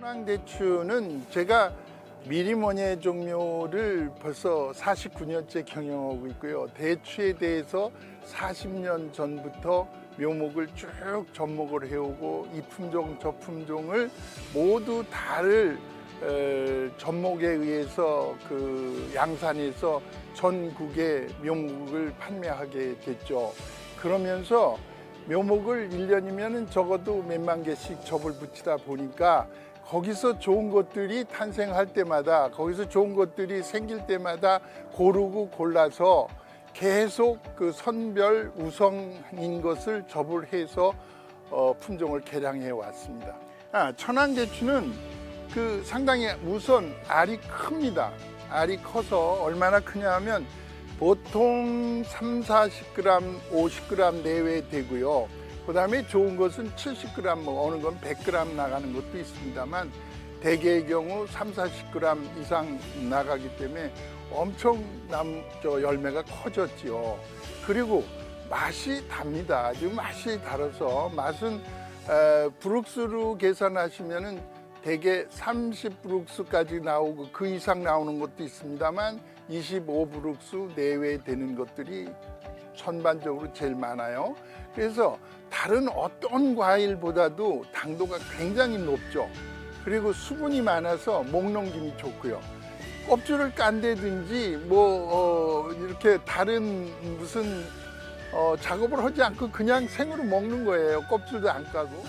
천황대추는 제가 미리모니의 종묘를 벌써 49년째 경영하고 있고요. 대추에 대해서 40년 전부터 묘목을 쭉 접목을 해오고 이 품종 저 품종을 모두 다를 접목에 의해서 그 양산에서 전국에 묘목을 판매하게 됐죠. 그러면서 묘목을 1년이면 적어도 몇만 개씩 접을 붙이다 보니까 거기서 좋은 것들이 탄생할 때마다, 거기서 좋은 것들이 생길 때마다 고르고 골라서 계속 그 선별 우성인 것을 접을 해서 품종을 개량해 왔습니다. 천황대추는 그 상당히 우선 알이 큽니다. 알이 커서 얼마나 크냐 하면 보통 30-40g, 50g 내외 되고요. 그 다음에 좋은 것은 70g, 뭐 어느 건 100g 나가는 것도 있습니다만 대개의 경우 30-40g 이상 나가기 때문에 엄청 열매가 커졌지요. 그리고 맛이 답니다. 아주 맛이 달아서 맛은 브룩스로 계산하시면은 대개 30브룩스까지 나오고 그 이상 나오는 것도 있습니다만 25브룩스 내외 되는 것들이 전반적으로 제일 많아요. 그래서 다른 어떤 과일보다도 당도가 굉장히 높죠. 그리고 수분이 많아서 목 넘김이 좋고요. 껍질을 깐다든지 이렇게 다른 무슨 작업을 하지 않고 그냥 생으로 먹는 거예요. 껍질도 안 까고.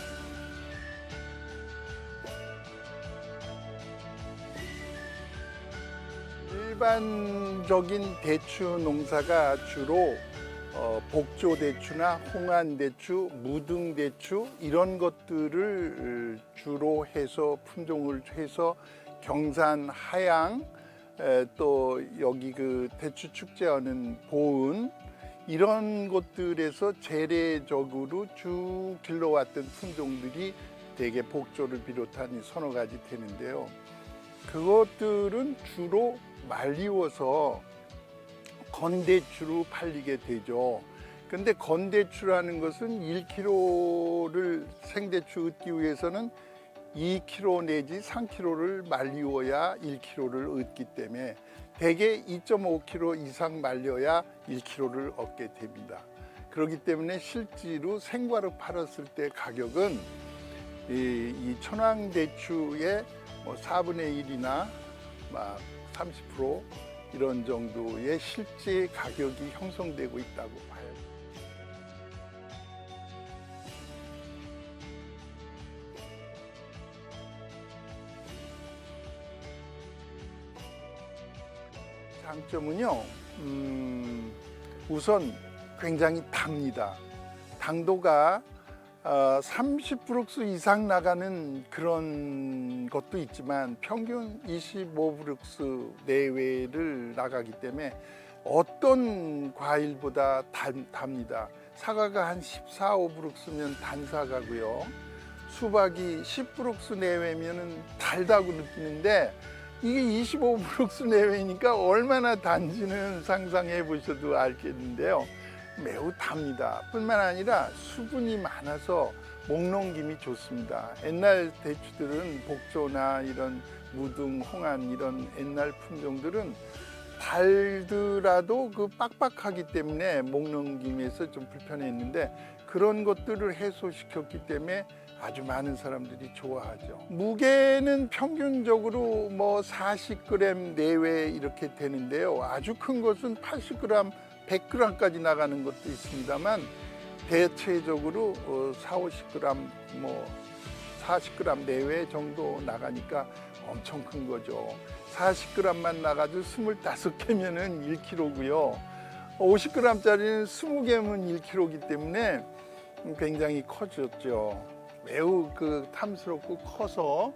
일반적인 대추 농사가 주로 복조대추나 홍안대추, 무등대추 이런 것들을 주로 해서 품종을 해서 경산, 하양, 또 여기 그 대추 축제하는 보은 이런 곳들에서 재래적으로 쭉 길러왔던 품종들이 대개 복조를 비롯한 서너 가지 되는데요. 그것들은 주로 말리워서 건대추로 팔리게 되죠. 근데 건대추라는 것은 1kg를 생대추 얻기 위해서는 2kg 내지 3kg를 말리워야 1kg를 얻기 때문에 대개 2.5kg 이상 말려야 1kg를 얻게 됩니다. 그렇기 때문에 실제로 생과로 팔았을 때 가격은 이 천황대추의 4분의 1이나 30% 이런 정도의 실제 가격이 형성되고 있다고 봐요. 장점은요, 우선 굉장히 답니다. 당도가 30브룩스 이상 나가는 그런 것도 있지만 평균 25브룩스 내외를 나가기 때문에 어떤 과일보다 답니다. 사과가 한 14, 5브룩스면 단사과고요. 수박이 10브룩스 내외면 달다고 느끼는데 이게 25브룩스 내외니까 얼마나 단지는 상상해 보셔도 알겠는데요. 매우 답니다. 뿐만 아니라 수분이 많아서 목 넘김이 좋습니다. 옛날 대추들은 복조나 이런 무등, 홍안 이런 옛날 품종들은 달더라도 그 빡빡하기 때문에 목 넘김에서 좀 불편했는데 그런 것들을 해소시켰기 때문에 아주 많은 사람들이 좋아하죠. 무게는 평균적으로 40g 내외 이렇게 되는데요. 아주 큰 것은 80g, 100g까지 나가는 것도 있습니다만 대체적으로 40-50g, 40g 내외 정도 나가니까 엄청 큰 거죠. 40g만 나가도 25개면은 1kg고요. 50g짜리는 20개면 1kg이기 때문에 굉장히 커졌죠. 매우 탐스럽고 커서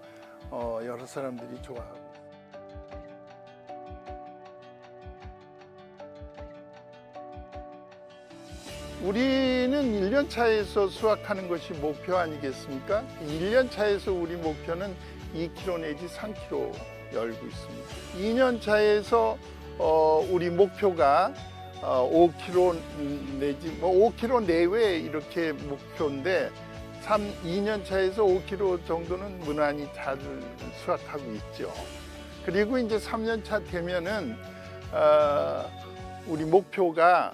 여러 사람들이 좋아하고. 우리는 1년 차에서 수확하는 것이 목표 아니겠습니까? 1년 차에서 우리 목표는 2kg 내지 3kg 열고 있습니다. 2년 차에서 우리 목표가 5kg 내지 5kg 내외 이렇게 목표인데 2년 차에서 5kg 정도는 무난히 잘 수확하고 있죠. 그리고 이제 3년 차 되면은 우리 목표가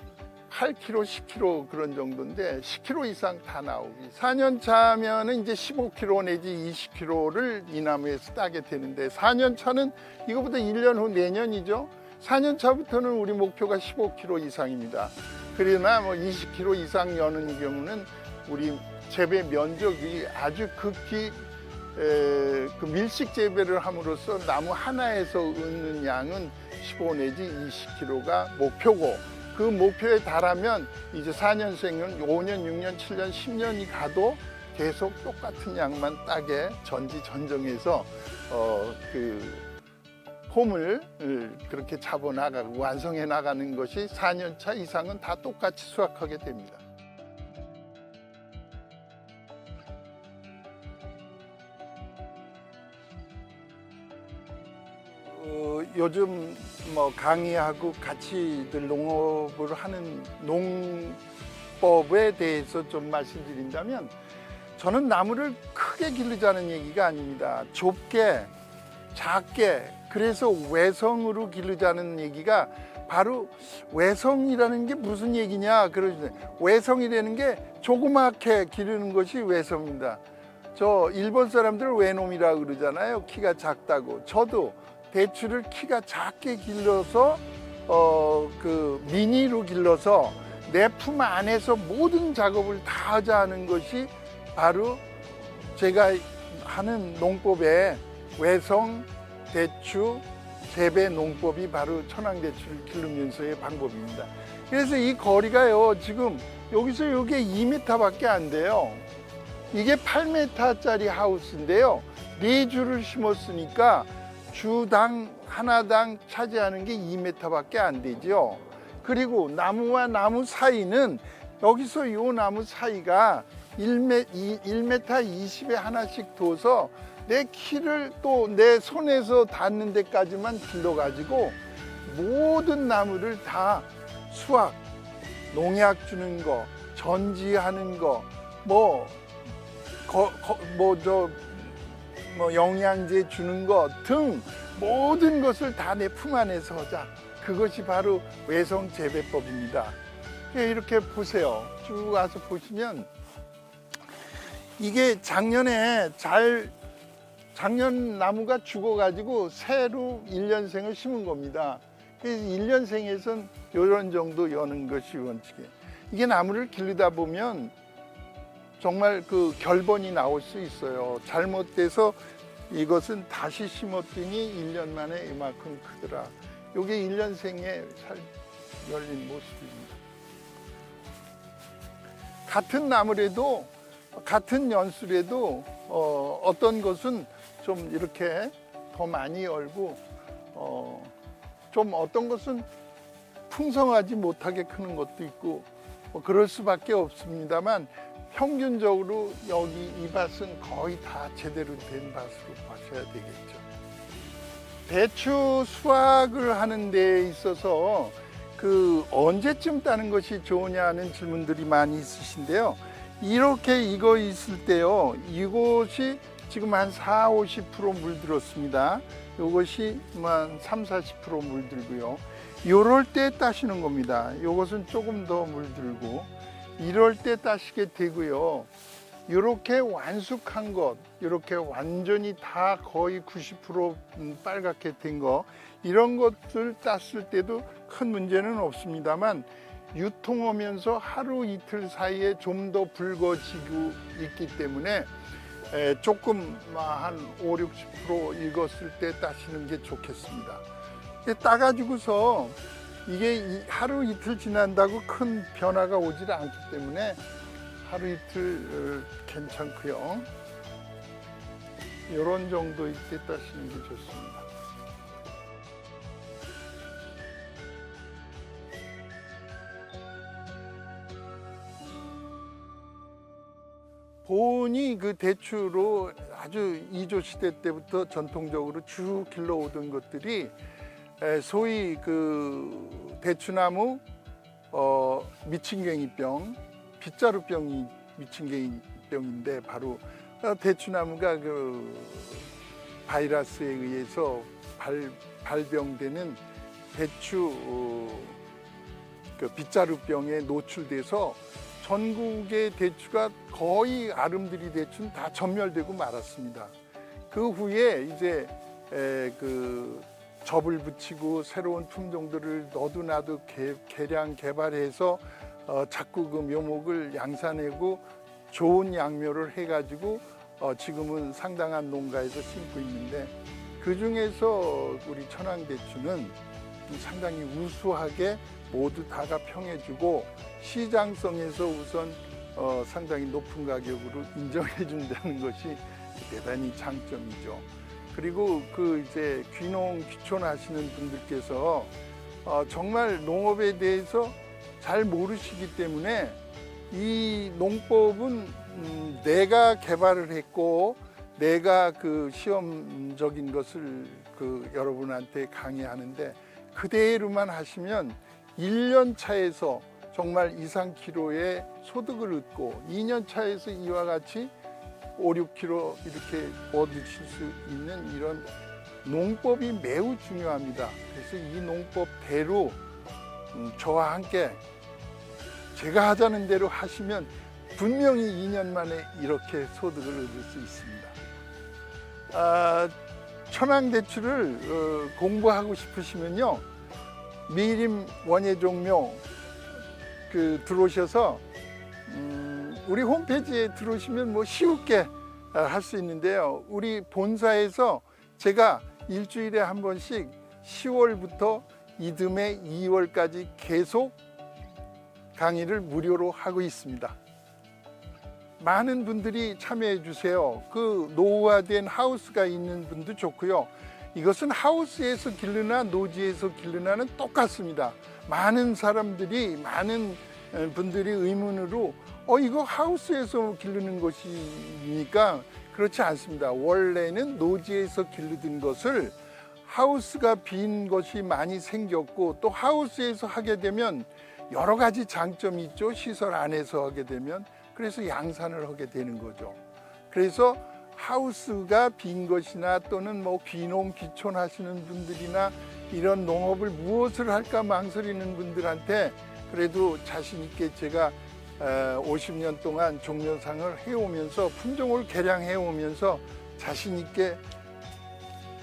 8kg, 10kg 그런 정도인데 10kg 이상 다 나오기. 4년 차면은 이제 15kg 내지 20kg를 이 나무에서 따게 되는데 4년 차는 이거보다 1년 후 내년이죠. 4년 차부터는 우리 목표가 15kg 이상입니다. 그러나 뭐 20kg 이상 여는 경우는 우리 재배 면적이 아주 극히 그 밀식 재배를 함으로써 나무 하나에서 얻는 양은 15 내지 20kg가 목표고, 그 목표에 달하면 이제 4년생은 5년, 6년, 7년, 10년이 가도 계속 똑같은 양만 따게 전지전정해서 그 폼을 그렇게 잡아 나가고 완성해 나가는 것이 4년 차 이상은 다 똑같이 수확하게 됩니다. 요즘 뭐 강의하고 같이 농업을 하는 농법에 대해서 좀 말씀드린다면, 저는 나무를 크게 기르자는 얘기가 아닙니다. 좁게, 작게, 그래서 외성으로 기르자는 얘기가 바로, 외성이라는 게 무슨 얘기냐 그러시네. 외성이라는 게 조그맣게 기르는 것이 외성입니다. 저 일본 사람들 외놈이라 그러잖아요. 키가 작다고. 저도 대추를 키가 작게 길러서 그 미니로 길러서 내 품 안에서 모든 작업을 다 하자는 것이 바로 제가 하는 농법의 외성 대추 재배 농법이 바로 천황대추를 기르면서의 방법입니다. 그래서 이 거리가요, 지금 여기서 여기에 2m밖에 안 돼요. 이게 8m짜리 하우스인데요, 4주를 심었으니까 주당 하나당 차지하는 게 2m밖에 안 되죠. 그리고 나무와 나무 사이는, 여기서 이 나무 사이가 1m 20에 하나씩 둬서 내 키를 또 내 손에서 닿는 데까지만 길러가지고 모든 나무를 다 수확, 농약 주는 거, 전지하는 거, 영양제 주는 것 등 모든 것을 다 내 품 안에서 하자. 그것이 바로 외성 재배법입니다. 이렇게 보세요. 쭉 와서 보시면 이게 작년 나무가 죽어가지고 새로 1년생을 심은 겁니다. 그래서 1년생에선 이런 정도 여는 것이 원칙이에요. 이게 나무를 기르다 보면 정말 그 결번이 나올 수 있어요. 잘못돼서 이것은 다시 심었더니 1년 만에 이만큼 크더라. 이게 1년생에 살 열린 모습입니다. 같은 나무래도, 같은 연수래도 어떤 것은 좀 이렇게 더 많이 열고 좀 어떤 것은 풍성하지 못하게 크는 것도 있고 그럴 수밖에 없습니다만, 평균적으로 여기 이 밭은 거의 다 제대로 된 밭으로 봐셔야 되겠죠. 대추 수확을 하는 데 있어서 그 언제쯤 따는 것이 좋으냐는 질문들이 많이 있으신데요. 이렇게 이거 있을 때요, 이곳이 지금 한 40~50% 물들었습니다. 이것이 한 30~40% 물들고요. 이럴 때 따시는 겁니다. 이것은 조금 더 물들고 이럴 때 따시게 되고요. 이렇게 완숙한 것, 이렇게 완전히 다 거의 90% 빨갛게 된 거, 이런 것들 땄을 때도 큰 문제는 없습니다만, 유통하면서 하루 이틀 사이에 좀 더 붉어지고 있기 때문에 조금 한 50~60% 익었을 때 따시는 게 좋겠습니다. 따가지고서 이게 하루 이틀 지난다고 큰 변화가 오질 않기 때문에 하루 이틀 괜찮고요. 이런 정도일 때 따시는 게 좋습니다. 보온이 그 대추로 아주 이조 시대 때부터 전통적으로 쭉 길러오던 것들이 소위 그 대추나무 미친괭이병, 빗자루병이 미친괭이병 피자루병인데 바로 대추나무가 그 바이러스에 의해서 발병되는 대추 그 빗자루병에 노출돼서 전국의 대추가 거의 아름드리 대추는 다 전멸되고 말았습니다. 그 후에 이제 그 접을 붙이고 새로운 품종들을 너도나도 개량 개발해서 자꾸 그 묘목을 양산하고 좋은 양묘를 해가지고 지금은 상당한 농가에서 심고 있는데, 그 중에서 우리 천황대추는 상당히 우수하게 모두 다가 평해주고 시장성에서 우선 상당히 높은 가격으로 인정해 준다는 것이 대단히 장점이죠. 그리고 그 이제 귀농 귀촌하시는 분들께서 정말 농업에 대해서 잘 모르시기 때문에 이 농법은 내가 개발을 했고 내가 그 시험적인 것을 그 여러분한테 강의하는데 그대로만 하시면 1년 차에서 정말 2, 3kg의 소득을 얻고 2년 차에서 이와 같이 5, 6kg 이렇게 얻으실 수 있는 이런 농법이 매우 중요합니다. 그래서 이 농법대로 저와 함께 제가 하자는 대로 하시면 분명히 2년 만에 이렇게 소득을 얻을 수 있습니다. 천황대추를 공부하고 싶으시면요, 미림 원예종묘 들어오셔서 우리 홈페이지에 들어오시면 뭐 쉽게 할 수 있는데요. 우리 본사에서 제가 일주일에 한 번씩 10월부터 이듬해 2월까지 계속 강의를 무료로 하고 있습니다. 많은 분들이 참여해 주세요. 그 노후화된 하우스가 있는 분도 좋고요. 이것은 하우스에서 기르나 노지에서 기르나는 똑같습니다. 많은 사람들이, 많은 분들이 의문으로 이거 하우스에서 기르는 것이니까 그렇지 않습니다. 원래는 노지에서 기르던 것을 하우스가 빈 것이 많이 생겼고, 또 하우스에서 하게 되면 여러 가지 장점이 있죠. 시설 안에서 하게 되면. 그래서 양산을 하게 되는 거죠. 그래서 하우스가 빈 것이나 또는 뭐 귀농 귀촌 하시는 분들이나 이런 농업을 무엇을 할까 망설이는 분들한테 그래도 자신 있게 제가 50년 동안 종묘상을 해오면서 품종을 개량해 오면서 자신 있게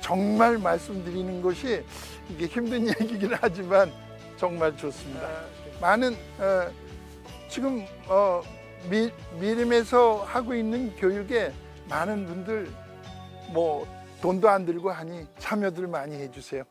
정말 말씀드리는 것이, 이게 힘든 얘기긴 하지만 정말 좋습니다. 많은 지금 미림에서 하고 있는 교육에 많은 분들 뭐 돈도 안 들고 하니 참여들 많이 해주세요.